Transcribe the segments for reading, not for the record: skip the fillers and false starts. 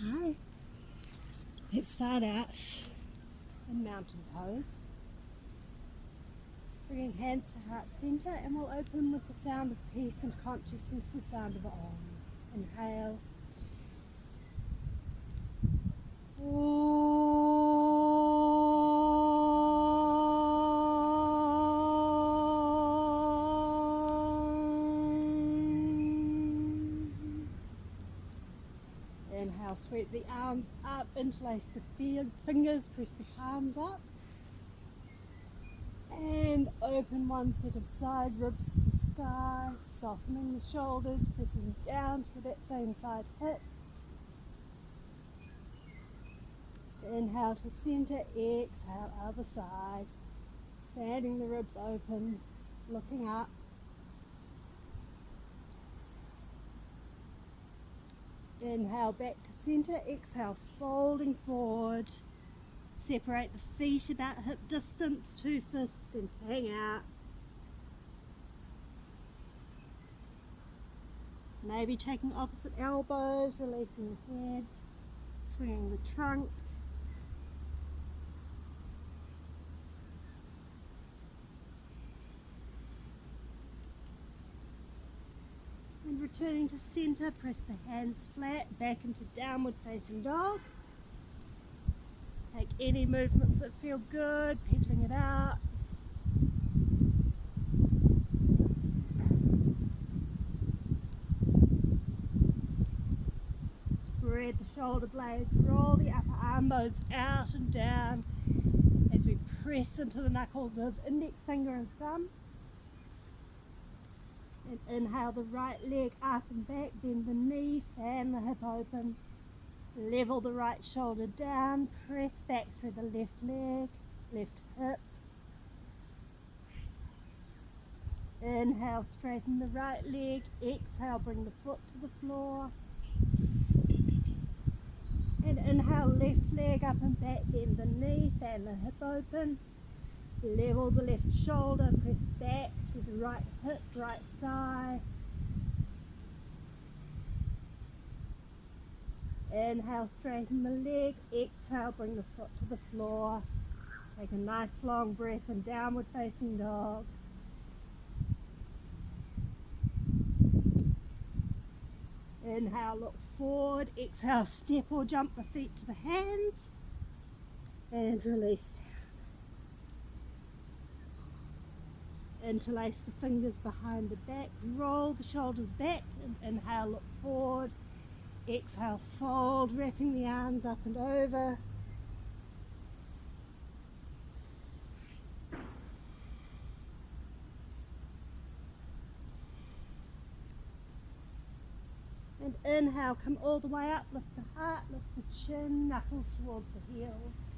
Hi. Let's start out in mountain pose. Bringing hands to heart center, and we'll open with the sound of peace and consciousness, the sound of Om. Inhale. Inhale, sweep the arms up, interlace the fingers, press the palms up. And open one set of side ribs to the sky, softening the shoulders, pressing down through that same side hip. Inhale to center, exhale other side, fanning the ribs open, looking up. Inhale back to center, exhale folding forward. Separate the feet about hip distance, 2 fists, and hang out. Maybe taking opposite elbows, releasing the head, swinging the trunk. And returning to center, press the hands flat, back into downward facing dog. Take any movements that feel good, pedaling it out. Spread the shoulder blades, roll the upper arm bones out and down as we press into the knuckles of index finger and thumb. And inhale the right leg up and back, bend the knee, fan the hip open. Level the right shoulder down, press back through the left leg, left hip. Inhale, straighten the right leg. Exhale, bring the foot to the floor. And inhale, left leg up and back, bend the knee, fan the hip open. Level the left shoulder, press back through the right hip, right thigh. Inhale, straighten the leg. Exhale, bring the foot to the floor. Take a nice long breath in downward facing dog. Inhale, look forward. Exhale, step or jump the feet to the hands. And release down. Interlace the fingers behind the back. Roll the shoulders back. And inhale, look forward. Exhale, fold, wrapping the arms up and over. And inhale, come all the way up, lift the heart, lift the chin, knuckles towards the heels.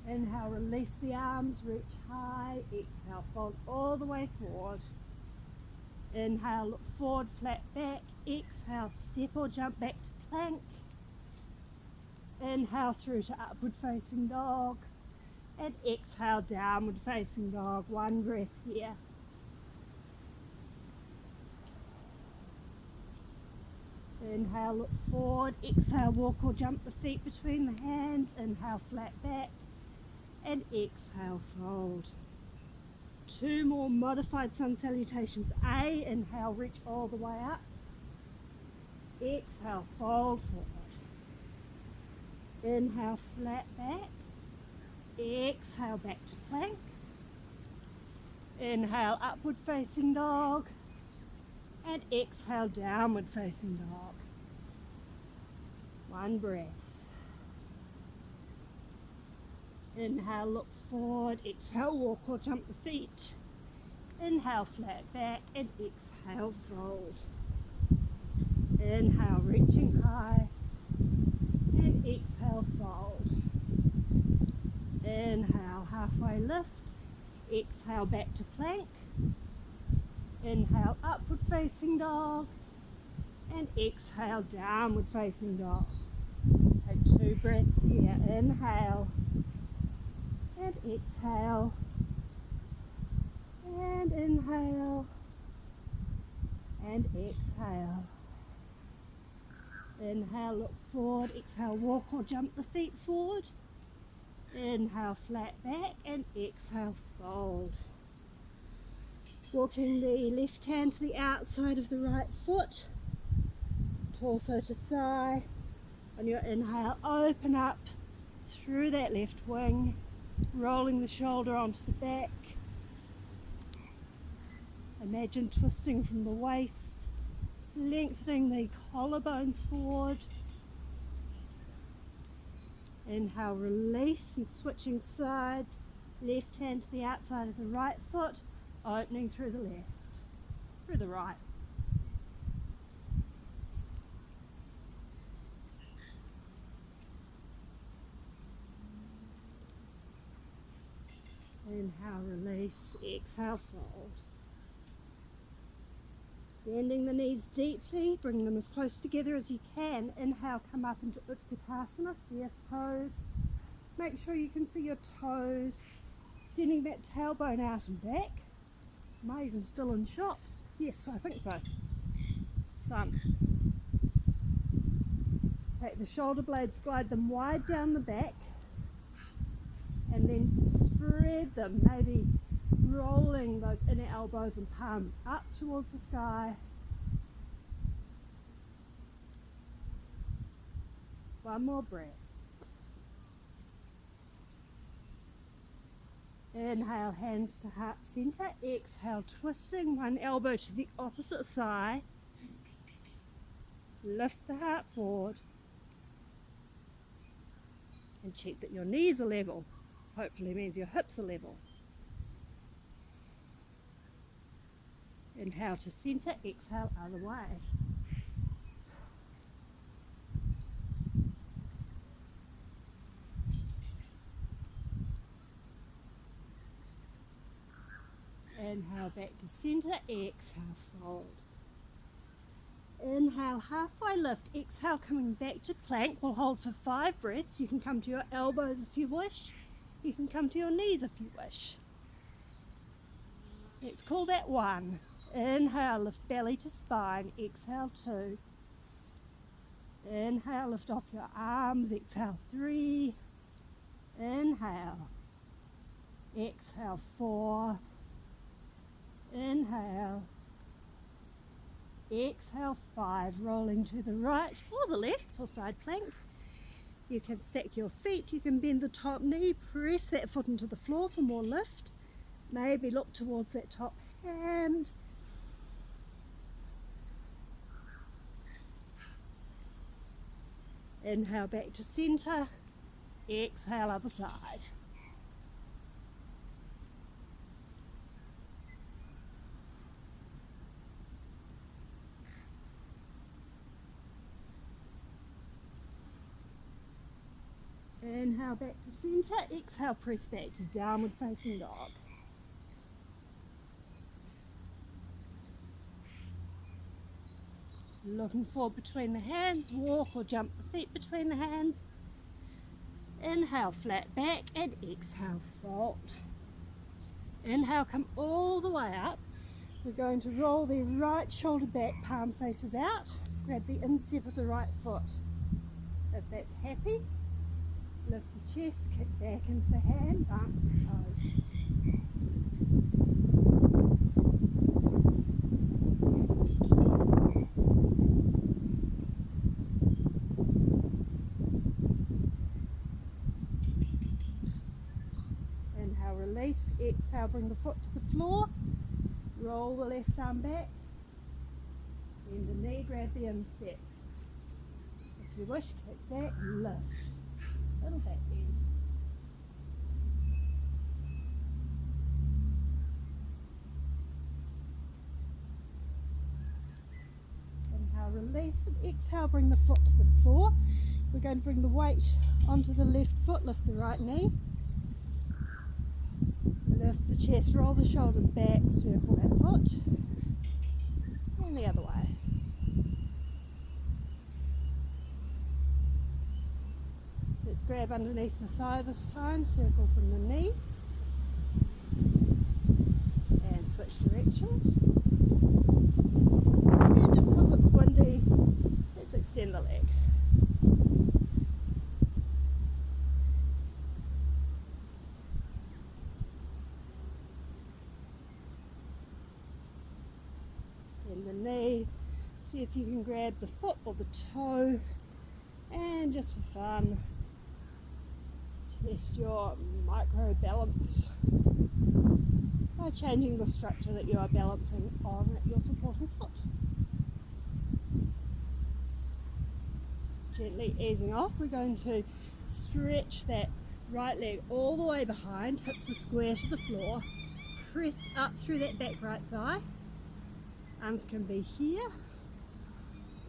Inhale, release the arms, reach high. Exhale, fold all the way forward. Inhale, look forward, flat back. Exhale, step or jump back to plank. Inhale through to upward facing dog. And exhale, downward facing dog. One breath here. Inhale, look forward. Exhale, walk or jump the feet between the hands. Inhale, flat back. And exhale, fold. 2 more modified sun salutations. A, inhale, reach all the way up. Exhale, fold forward. Inhale, flat back. Exhale, back to plank. Inhale, upward facing dog. And exhale, downward facing dog. One breath. Inhale, look forward. Exhale, walk or jump the feet. Inhale, flat back, and exhale, fold. Inhale, reaching high, and exhale, fold. Inhale, halfway lift. Exhale, back to plank. Inhale, upward facing dog, and exhale, downward facing dog. Take 2 breaths here. Inhale. And exhale, and inhale, and exhale. exhale. Inhale, look forward. Exhale, walk or jump the feet forward. Inhale, flat back, and exhale, fold. Walking the left hand to the outside of the right foot, torso to thigh. On your inhale, open up through that left wing, rolling the shoulder onto the back. Imagine twisting from the waist, lengthening the collarbones forward. Inhale, release and switching sides. Left hand to the outside of the right foot, opening through the left, through the right. Inhale, release, exhale, fold. Bending the knees deeply, bring them as close together as you can. Inhale, come up into Utkatasana, fierce pose. Make sure you can see your toes, sending that tailbone out and back. Am I even still in shot? Yes, I think so. Sun. Take the shoulder blades, glide them wide down the back, and then spread them, maybe rolling those inner elbows and palms up towards the sky. One more breath. Inhale, hands to heart center. Exhale, twisting one elbow to the opposite thigh. Lift the heart forward. And check that your knees are level. Hopefully means your hips are level. Inhale to center, exhale other way. Inhale back to center, exhale, fold. Inhale, halfway lift, exhale, coming back to plank. We'll hold for 5 breaths. You can come to your elbows if you wish. You can come to your knees if you wish. Let's call that 1. Inhale, lift belly to spine, exhale 2. Inhale, lift off your arms, exhale 3. Inhale, exhale 4. Inhale, exhale 5, rolling to the right or the left for side plank. You can stack your feet, you can bend the top knee, press that foot into the floor for more lift. Maybe look towards that top hand. Inhale back to center, exhale other side. Inhale back to center, exhale press back to downward facing dog. Looking forward between the hands, walk or jump the feet between the hands. Inhale, flat back, and exhale, fold. Inhale, come all the way up. We're going to roll the right shoulder back, palm faces out. Grab the instep of the right foot. If that's happy, lift the chest, kick back into the hand, dance the toes. Inhale, release, exhale, bring the foot to the floor, roll the left arm back, bend the knee, grab the instep. If you wish, kick back, lift. Little back bend. Inhale, release, and exhale, bring the foot to the floor. We're going to bring the weight onto the left foot, lift the right knee. Lift the chest, roll the shoulders back, circle that foot. And the other way. Let's grab underneath the thigh this time, circle from the knee. And switch directions. And just Bend the knee. See if you can grab the foot or the toe, and just for fun, test your micro balance by changing the structure that you are balancing on your supporting foot. Gently easing off, we're going to stretch that right leg all the way behind, hips are square to the floor, press up through that back right thigh. Arms can be here,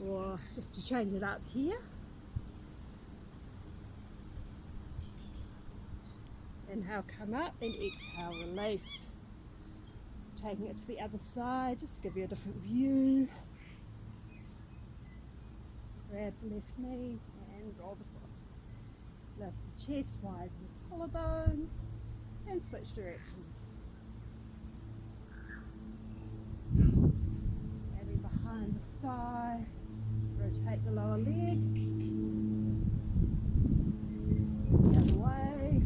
or just to change it up here. Inhale, come up, and exhale, release. Taking it to the other side, just to give you a different view. Grab the left knee and roll the foot. Lift the chest, widen the collarbones, and switch directions. Adding behind the thigh, rotate the lower leg. The other way.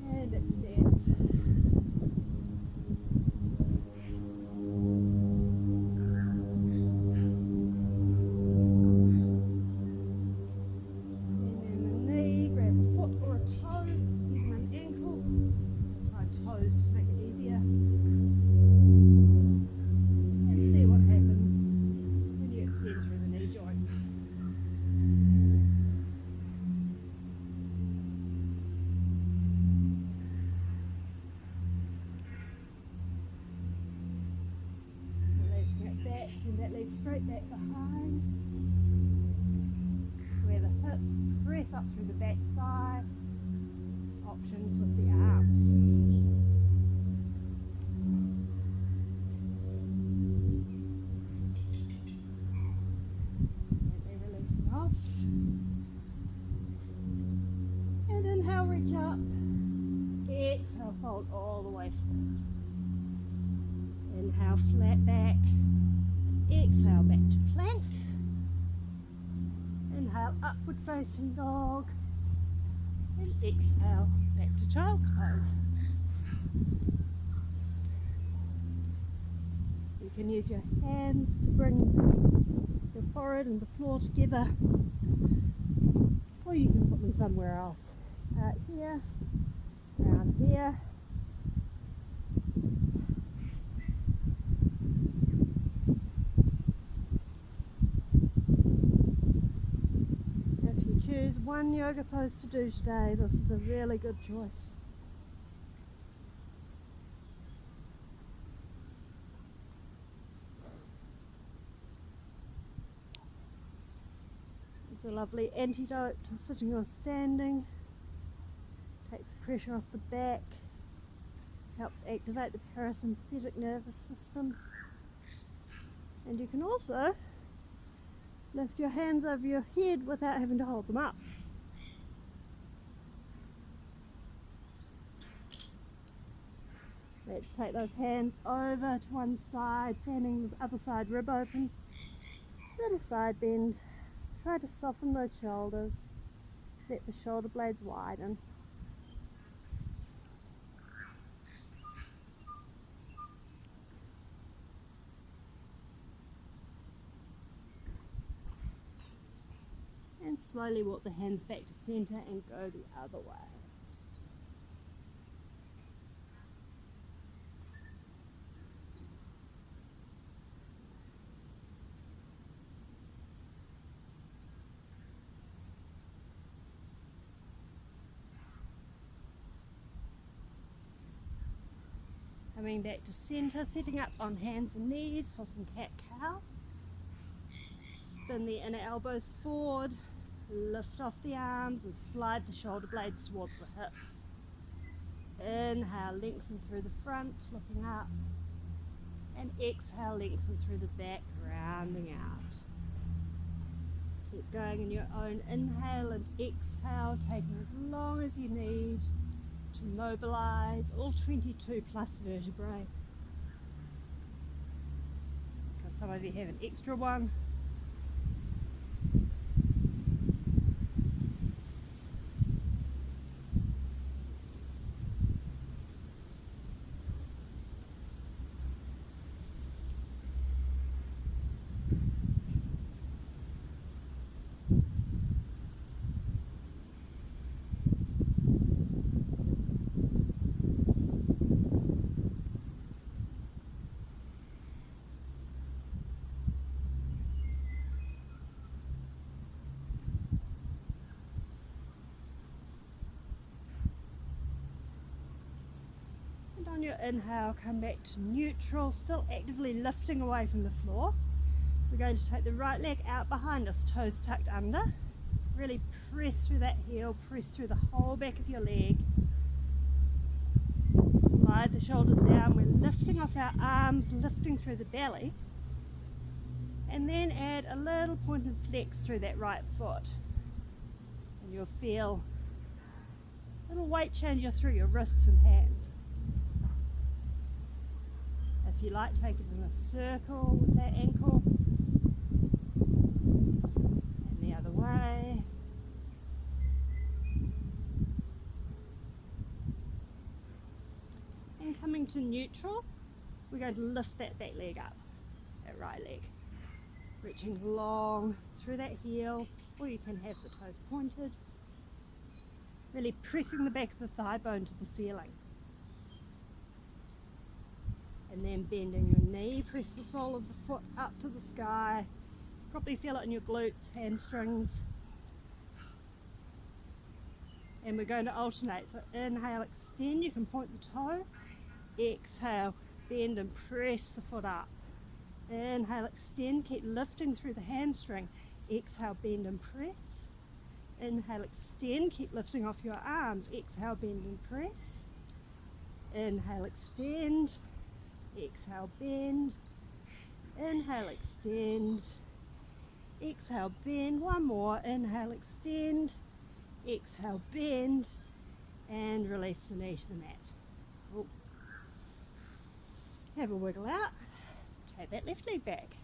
And extend. Send that leg straight back behind. Square the hips, press up through the back thigh. Options with the arms. Gently releasing off. And inhale, reach up. Exhale, fold all the way forward. Inhale, flat back. Exhale, back to plank. Inhale, upward facing dog. And exhale, back to child's pose. You can use your hands to bring your forehead and the floor together, or you can put them somewhere else. Here, around here. Choose one yoga pose to do today. This is a really good choice. It's a lovely antidote to sitting or standing. Takes the pressure off the back. Helps activate the parasympathetic nervous system. And you can also lift your hands over your head without having to hold them up. Let's take those hands over to one side, fanning the other side rib open. Little side bend. Try to soften those shoulders. Let the shoulder blades widen. And slowly walk the hands back to center and go the other way. Coming back to center, sitting up on hands and knees for some cat-cow. Spin the inner elbows forward. Lift off the arms and slide the shoulder blades towards the hips. Inhale, lengthen through the front, looking up. And exhale, lengthen through the back, rounding out. Keep going in your own inhale and exhale, taking as long as you need to mobilize all 22 plus vertebrae. Because some of you have an extra one. On your inhale, come back to neutral, still actively lifting away from the floor. We're going to take the right leg out behind us, toes tucked under. Really press through that heel, press through the whole back of your leg. Slide the shoulders down. We're lifting off our arms, lifting through the belly. And then add a little point and flex through that right foot. And you'll feel a little weight changer through your wrists and hands. If you like, take it in a circle with that ankle. And the other way. And coming to neutral, we're going to lift that back leg up, that right leg. Reaching long through that heel, or you can have the toes pointed. Really pressing the back of the thigh bone to the ceiling. And then bending the knee, press the sole of the foot up to the sky. Probably feel it in your glutes, hamstrings. And we're going to alternate. So inhale, extend, you can point the toe. Exhale, bend and press the foot up. Inhale, extend, keep lifting through the hamstring. Exhale, bend and press. Inhale, extend, keep lifting off your arms. Exhale, bend and press. Inhale, extend. Exhale, bend. Inhale, extend. Exhale, bend. One more. Inhale, extend. Exhale, bend. And release the knee to the mat. Oh. Have a wiggle out. Take that left leg back.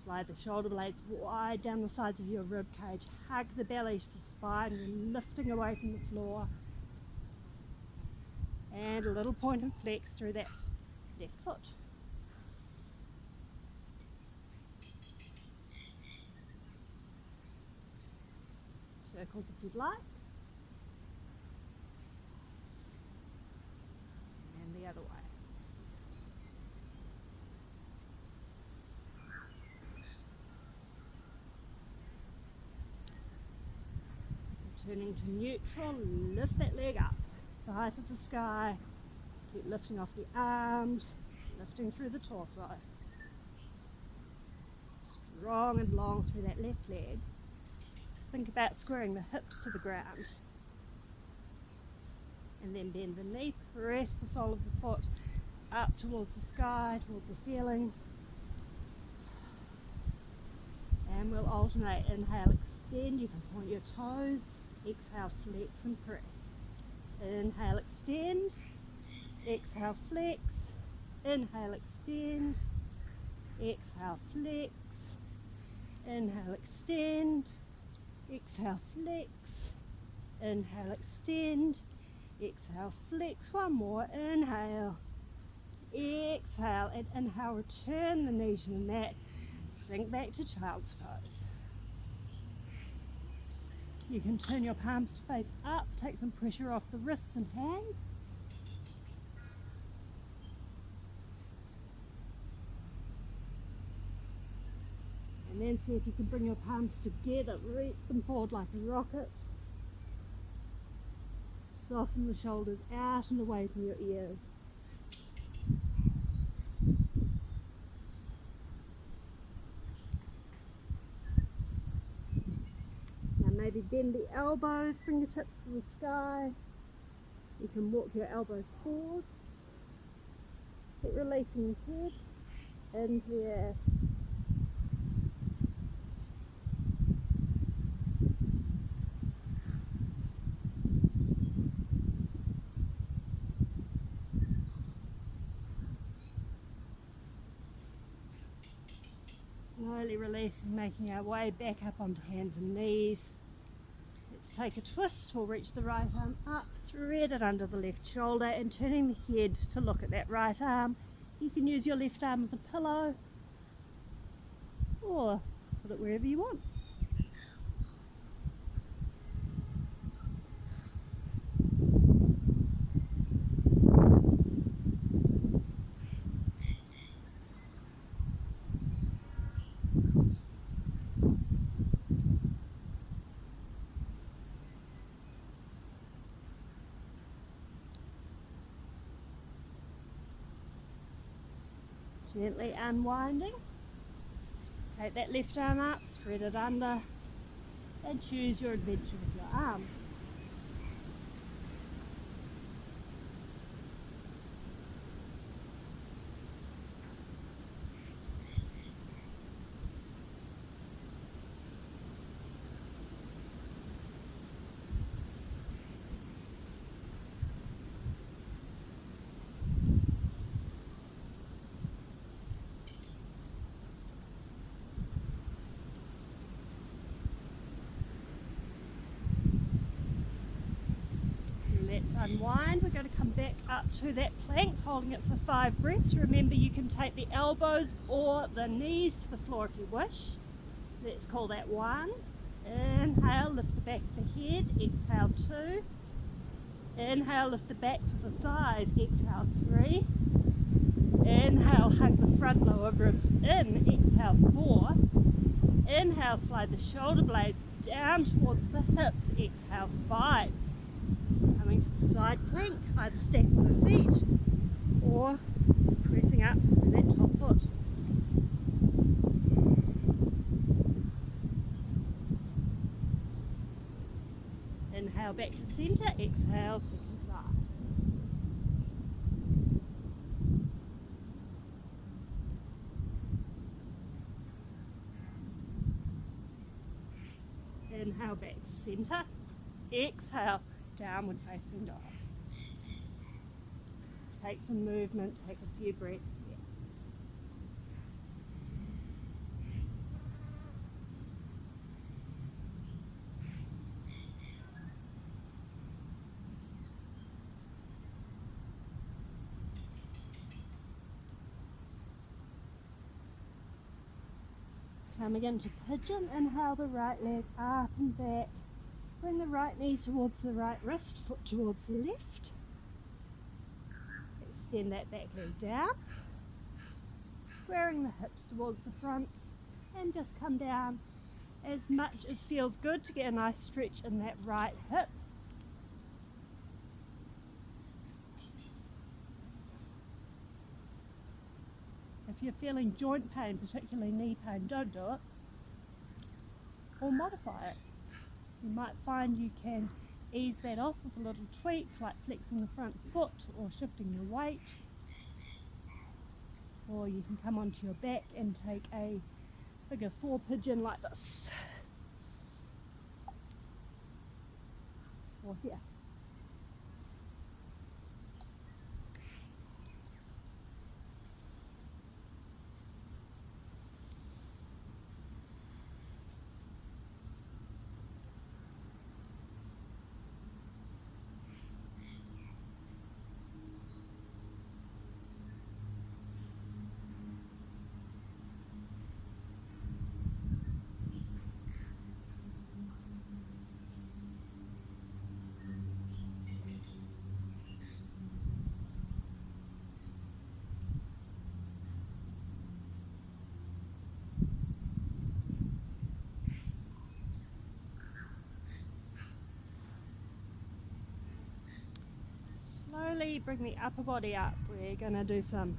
Slide the shoulder blades wide down the sides of your rib cage. Hug the belly to the spine. You're lifting away from the floor. And a little point and flex through that left foot. Circles if you'd like. And the other way. Turning to neutral, lift that leg up, thigh to the sky. Keep lifting off the arms, lifting through the torso. Strong and long through that left leg. Think about squaring the hips to the ground. And then bend the knee, press the sole of the foot up towards the sky, towards the ceiling. And we'll alternate. Inhale, extend, you can point your toes. Exhale, flex and press. Inhale, extend. Exhale, flex. Inhale, extend. Exhale, flex. Inhale, extend. Exhale, flex. Inhale, extend. Exhale, flex. One more. Inhale. Exhale. And inhale, return the knee to the mat. Sink back to child's pose. You can turn your palms to face up, take some pressure off the wrists and hands. And then see if you can bring your palms together, reach them forward like a rocket. Soften the shoulders out and away from your ears. Maybe bend the elbows, fingertips to the sky. You can walk your elbows forward. Keep releasing the head into the air. Slowly releasing, making our way back up onto hands and knees. Let's take a twist. We'll reach the right arm up, thread it under the left shoulder, and turning the head to look at that right arm. You can use your left arm as a pillow or put it wherever you want. Gently unwinding. Take that left arm up, spread it under, and choose your adventure with your arms. Let's unwind. We're going to come back up to that plank, holding it for 5 breaths. Remember, you can take the elbows or the knees to the floor if you wish. Let's call that 1. Inhale, lift the back of the head. Exhale, 2. Inhale, lift the backs of the thighs. Exhale, 3. Inhale, hug the front lower ribs in. Exhale, 4. Inhale, slide the shoulder blades down towards the hips. Exhale, 5. Coming to the side plank, either stacking the feet or pressing up with that top foot. Inhale back to centre, exhale, second side. Inhale back to centre, exhale, downward facing dog. Take some movement, take a few breaths here. Coming into pigeon, inhale the right leg up and back. Bring the right knee towards the right wrist, foot towards the left. Extend that back leg down. Squaring the hips towards the front and just come down as much as feels good to get a nice stretch in that right hip. If you're feeling joint pain, particularly knee pain, don't do it, or modify it. You might find you can ease that off with a little tweak, like flexing the front foot or shifting your weight. Or you can come onto your back and take a figure 4 pigeon like this. Or here. Slowly bring the upper body up. We're going to do some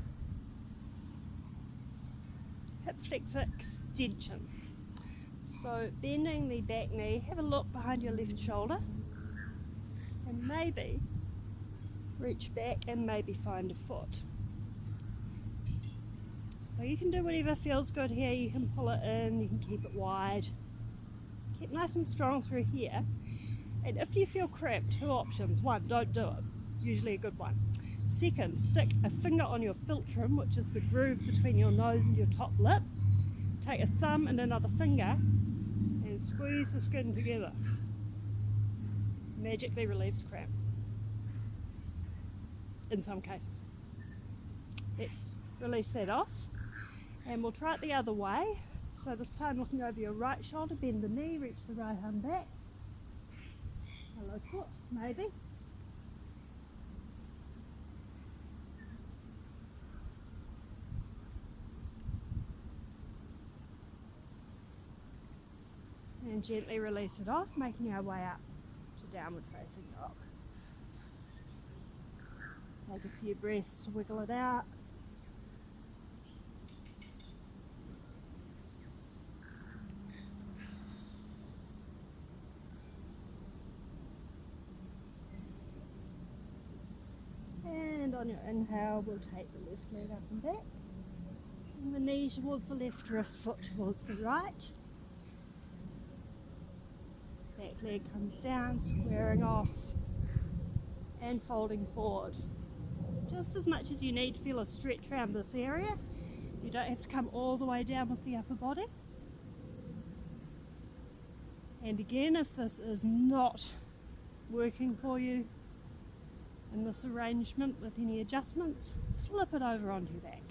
hip flexor extension. So bending the back knee, have a look behind your left shoulder and maybe reach back and maybe find a foot. So you can do whatever feels good here. You can pull it in, you can keep it wide. Keep nice and strong through here. And if you feel cramped, 2 options. 1, don't do it. Usually a good one. 2nd, stick a finger on your philtrum, which is the groove between your nose and your top lip. Take a thumb and another finger and squeeze the skin together. Magically relieves cramp. In some cases. Let's release that off. And we'll try it the other way. So this time looking over your right shoulder, bend the knee, reach the right arm back. Hello foot, maybe. And gently release it off, making our way up to downward facing dog. Take a few breaths to wiggle it out. on your inhale, we'll take the left leg up and back. Bring the knee towards the left, wrist, foot towards the right. Back leg comes down, squaring off and folding forward. Just as much as you need to feel a stretch around this area. You don't have to come all the way down with the upper body. And again, if this is not working for you in this arrangement with any adjustments, flip it over onto your back.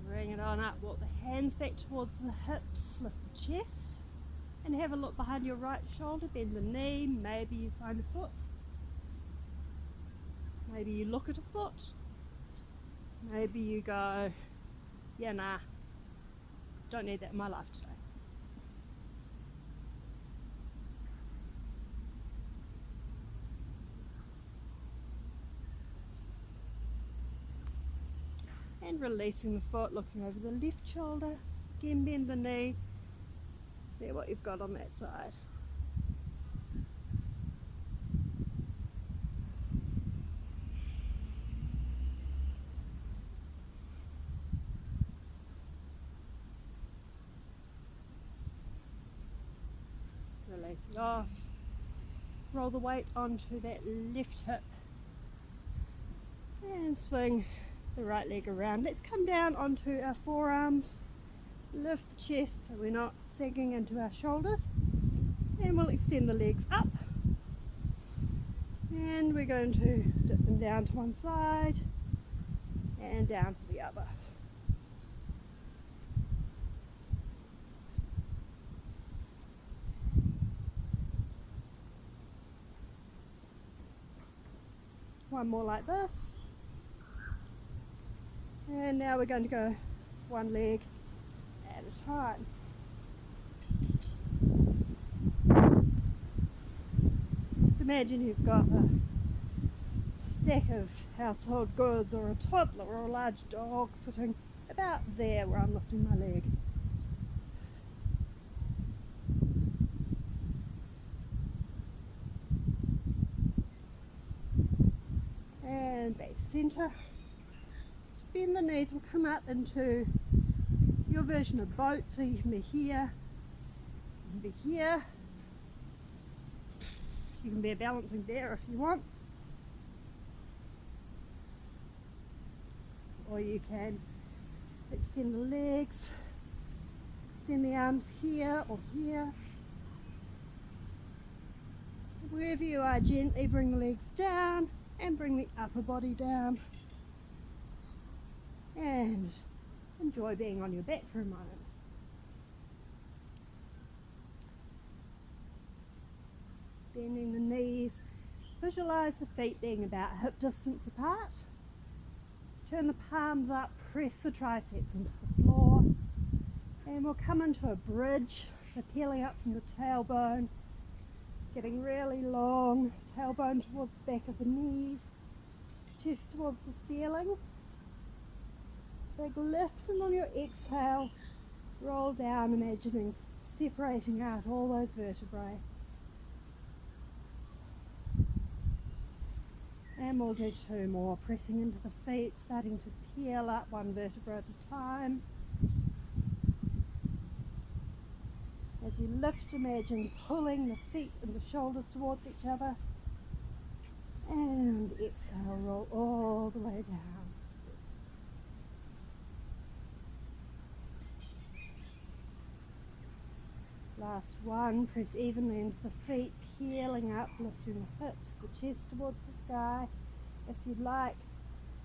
Bring it on up, walk the hands back towards the hips, lift the chest, and have a look behind your right shoulder, bend the knee, maybe you find a foot, maybe you look at a foot, maybe you go, yeah, nah, don't need that in my life today. And releasing the foot, looking over the left shoulder, again bend the knee, see what you've got on that side. Release it off, roll the weight onto that left hip and swing the right leg around. Let's come down onto our forearms, lift the chest so we're not sagging into our shoulders, and we'll extend the legs up, and we're going to dip them down to one side and down to the other. One more like this. And now we're going to go one leg at a time. Just imagine you've got a stack of household goods or a toddler or a large dog sitting about there where I'm lifting my leg. And back to centre. Bend the knees, will come up into your version of boat, so you can be here, you can be here, you can be a balancing bear if you want, or you can extend the legs, extend the arms here or here. Wherever you are, gently bring the legs down and bring the upper body down. And enjoy being on your back for a moment. Bending the knees, visualize the feet being about hip distance apart. Turn the palms up, press the triceps into the floor, and we'll come into a bridge, so peeling up from the tailbone, getting really long, tailbone towards the back of the knees, chest towards the ceiling. Big lift, and on your exhale, roll down, imagining separating out all those vertebrae. And we'll do two more, pressing into the feet, starting to peel up one vertebra at a time. As you lift, imagine pulling the feet and the shoulders towards each other. And exhale, roll all the way down. Last one, press evenly into the feet, peeling up, lifting the hips, the chest towards the sky. If you'd like,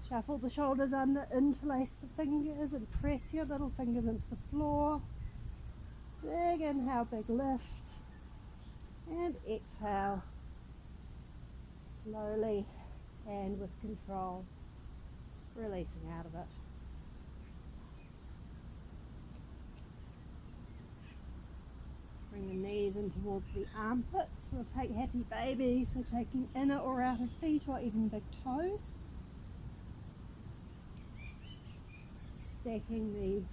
shuffle the shoulders under, interlace the fingers and press your little fingers into the floor. Big inhale, big lift. And exhale, slowly and with control, releasing out of it. Bring the knees in towards the armpits. We'll take happy baby, so taking inner or outer feet or even big toes. Stacking the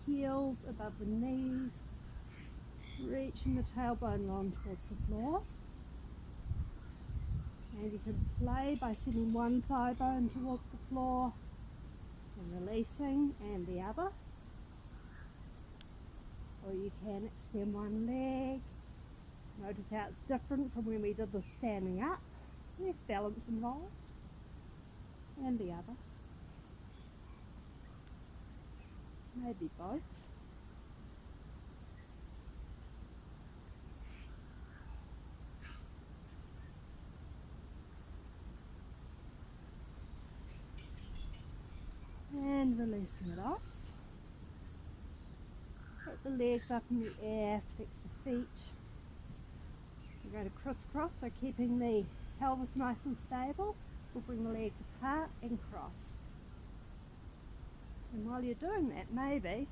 heels above the knees. Reaching the tailbone long towards the floor. And you can play by sending one thigh bone towards the floor and releasing, and the other. Or you can extend one leg. Notice how it's different from when we did the standing up. Less balance involved. And the other. Maybe both. And releasing it off. Put the legs up in the air, flex the feet. We're going to crisscross, so keeping the pelvis nice and stable. We'll bring the legs apart and cross. And while you're doing that, maybe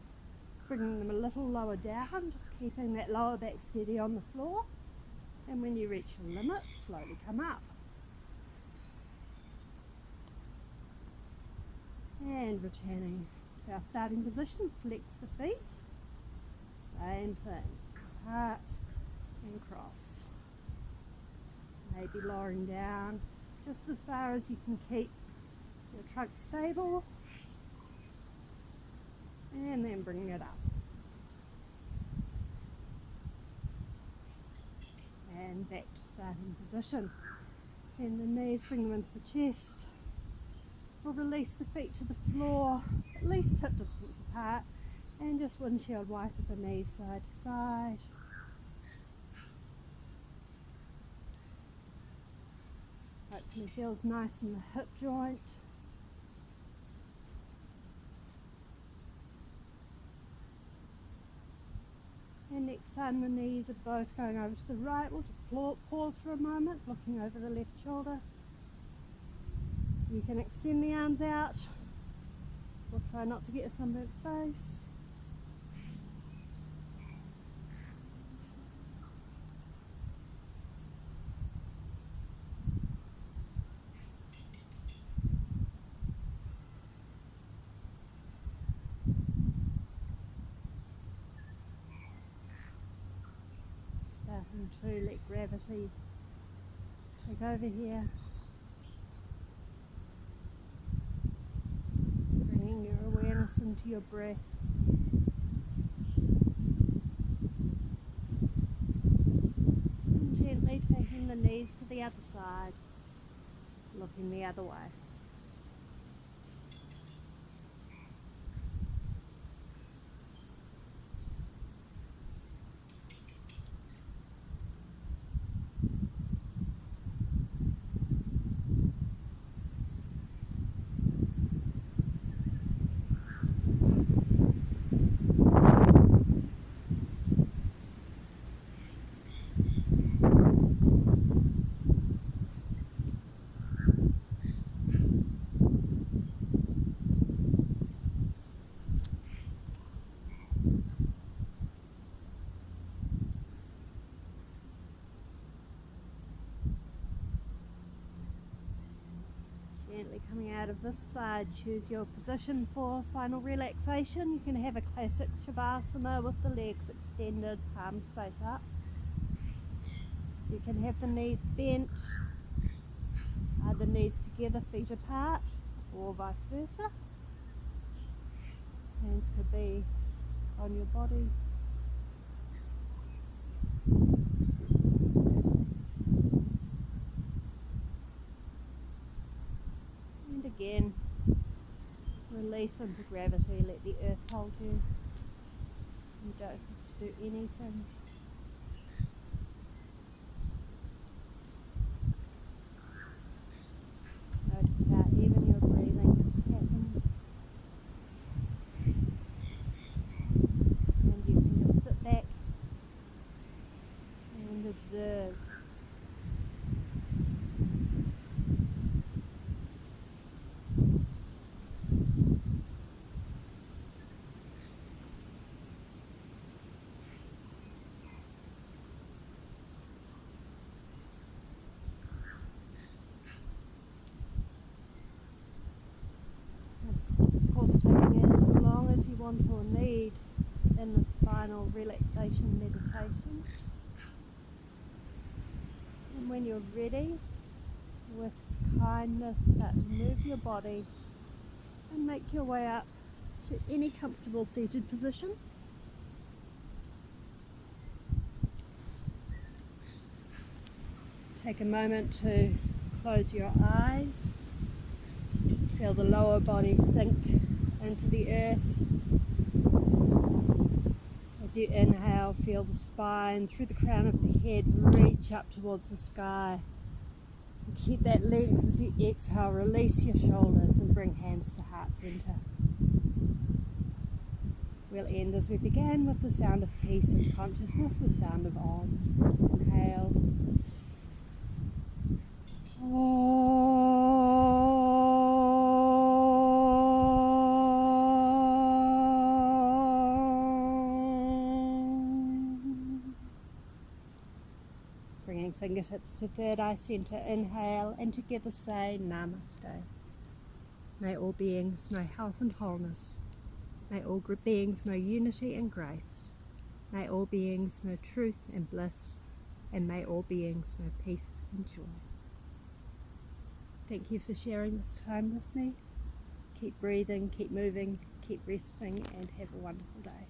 bringing them a little lower down, just keeping that lower back steady on the floor. And when you reach your limit, slowly come up. And returning to our starting position, flex the feet. Same thing, apart and cross. Maybe lowering down just as far as you can keep your trunk stable. And then bring it up. And back to starting position. Bend the knees, bring them into the chest. We'll release the feet to the floor, at least hip distance apart, and just windshield wiper the knees side to side. Hopefully feels nice in the hip joint. And next time the knees are both going over to the right, we'll just pause for a moment, looking over the left shoulder. You can extend the arms out. We'll try not to get a sunburnt face. Starting to let gravity take over here. Bringing your awareness into your breath. And gently taking the knees to the other side, looking the other way. Gently coming out of this side, choose your position for final relaxation. You can have a classic Shavasana with the legs extended, palms face up. You can have the knees bent, the knees together, feet apart, or vice versa. Hands could be on your body. Again, release into gravity, let the earth hold you. You don't have to do anything. observe. Of course, taking as long as you want or need in this final relaxation meditation. And when you're ready, with kindness, start to move your body and make your way up to any comfortable seated position. Take a moment to close your eyes. Feel the lower body sink into the earth. As you inhale, feel the spine through the crown of the head reach up towards the sky. And keep that length as you exhale. Release your shoulders and bring hands to heart center. We'll end as we began with the sound of peace and consciousness, the sound of Om. Inhale. Bringing fingertips to third eye center, inhale, and together say Namaste. May all beings know health and wholeness. May all beings know unity and grace. May all beings know truth and bliss. And may all beings know peace and joy. Thank you for sharing this time with me. Keep breathing, keep moving, keep resting, and have a wonderful day.